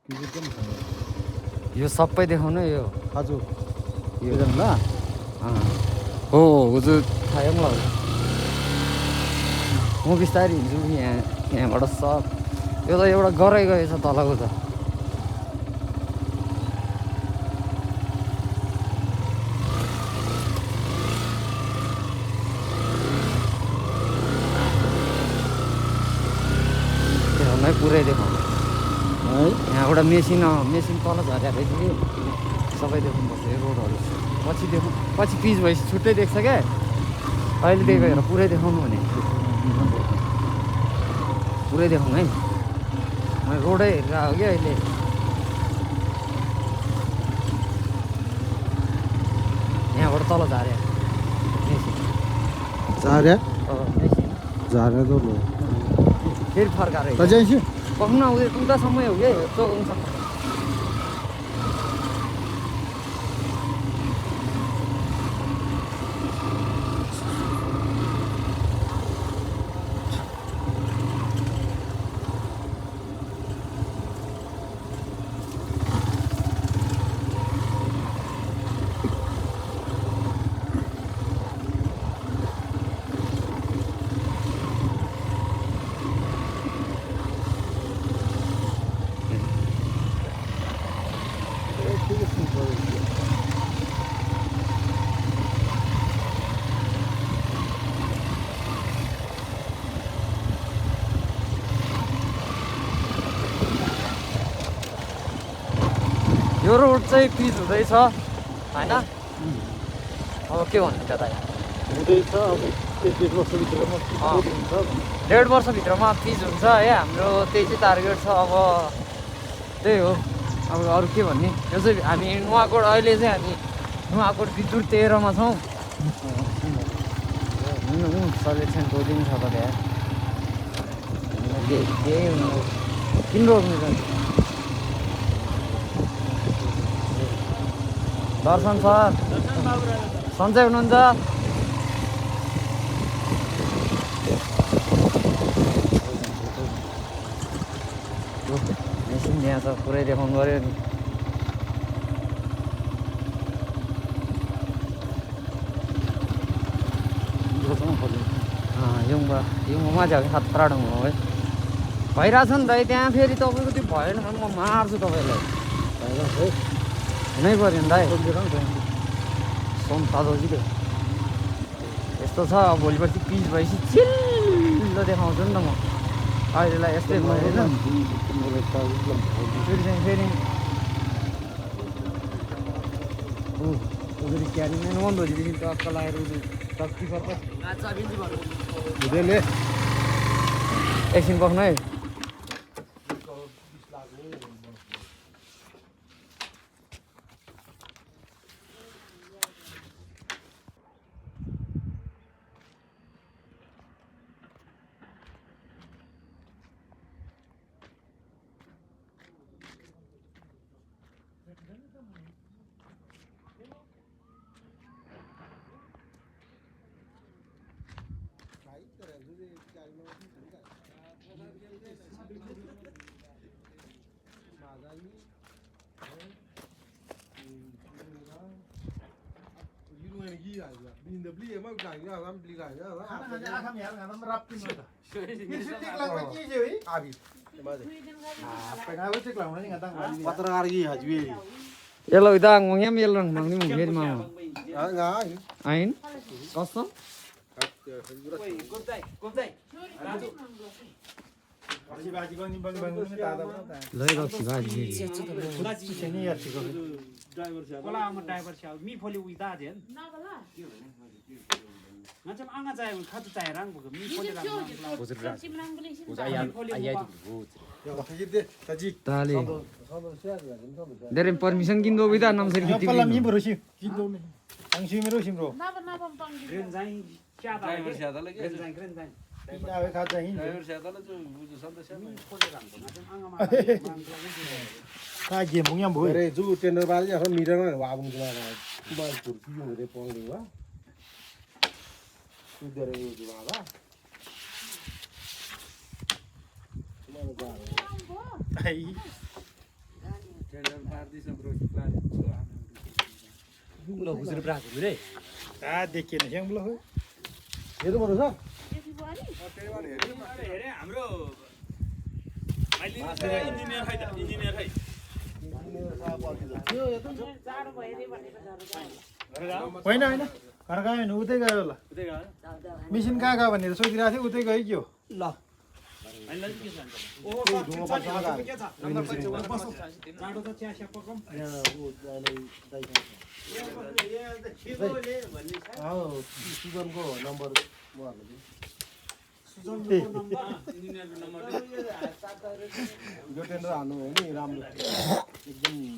यो सबै देखाउनु यो हजुर यो ल हो हजुर थाहा मलाई म बिस्तारै हिँड्छु यहाँबाट सब यो त एउटा गरै गएछ तलको त देखाउनु है पुरै देखाउनु है यहाँबाट मेसिन तल झरेर रहेछ कि सबै देखाउनुपर्छ यो रोडहरू पछि पिच भएपछि छुट्टै देख्छ क्या अहिले त्यही भएर पुरै देखाउनु भने पुरै देखाउनु है मैले रोडै हेरेर आएको क्या अहिले यहाँबाट तल झारे मेसिन झाऱ्या मेसिन झाऱ्या त लो फेरि फर्काएर कजाइछु पक्नु उतासम्म हो क्या चौकसम्म यो रोड चाहिँ पिच हुँदैछ होइन अब के भन्नु त्यता हुँदैछ अब 1 वर्षभित्रमा हुन्छ 1.5 वर्षभित्रमा पिच हुन्छ है हाम्रो त्यही चाहिँ टार्गेट छ अब त्यही हो अब अरू के भन्ने यो चाहिँ हामी नुवाकोट अहिले चाहिँ हामी नुवाकोट विद्युत 13मा छौँ सलेक्सनको दिन छ त त्यहाँ किन रोक्नु छ दर्शन सर सन्चै हुनुहुन्छ मेसिन यहाँ छ पुरै देखाउनु पऱ्यो नि युङमा चाहिँ खतरा ढङ्ग हो है भइरहेछ नि त त्यहाँ फेरि तपाईँको त्यो भएन भने म मार्छु तपाईँलाई हुनै पऱ्यो नि दाइ सोम तातो कि त्यो यस्तो छ अब भोलिपर्सि पिच भएपछि चिल्लो देखाउँछु नि त म अहिलेलाई यस्तै भएन फेरि उधर क्यारिङ बन्द भएपछि त अक्क लागेर टक्की पर्छ हुँदैले एकछिन बस्नु है पत्रकार की हजवी Yellow idang mangem yellow mangni mungkin mau. nggak Ain kosong. Lagi kau sibaji. macam anga cai khatu cai rang bukan mi poli rang Tali. Dari permission kindo kita enam seri kita. Apa lagi berusi? Kindo nih. Angsi berusi bro. keren zai siapa lagi keren zai Tidak ada kata ini. Kaji mungkin boleh. Dari tu tender balik orang mirang kan wabung tu lah. Cuma kursi yang ada pon lewa. Tu dari tu lah. Cuma lebar. Ay. Lo khuzur bra khuzur re. देखिएन स्याङ्बुला खै हेर्नु पर्छ हेरे हाम्रो अहिले engineer खै त engineer खै होइन होइन घर गयो भने उतै गयो होला मिसिन कहाँ गयो भनेर सोधिरहेको थियो उतै गयो के हो ल अहिले के जान्छ सुजनको नम्बर यो टेन्डर हाल्नु भयो नि राम्रो एकदम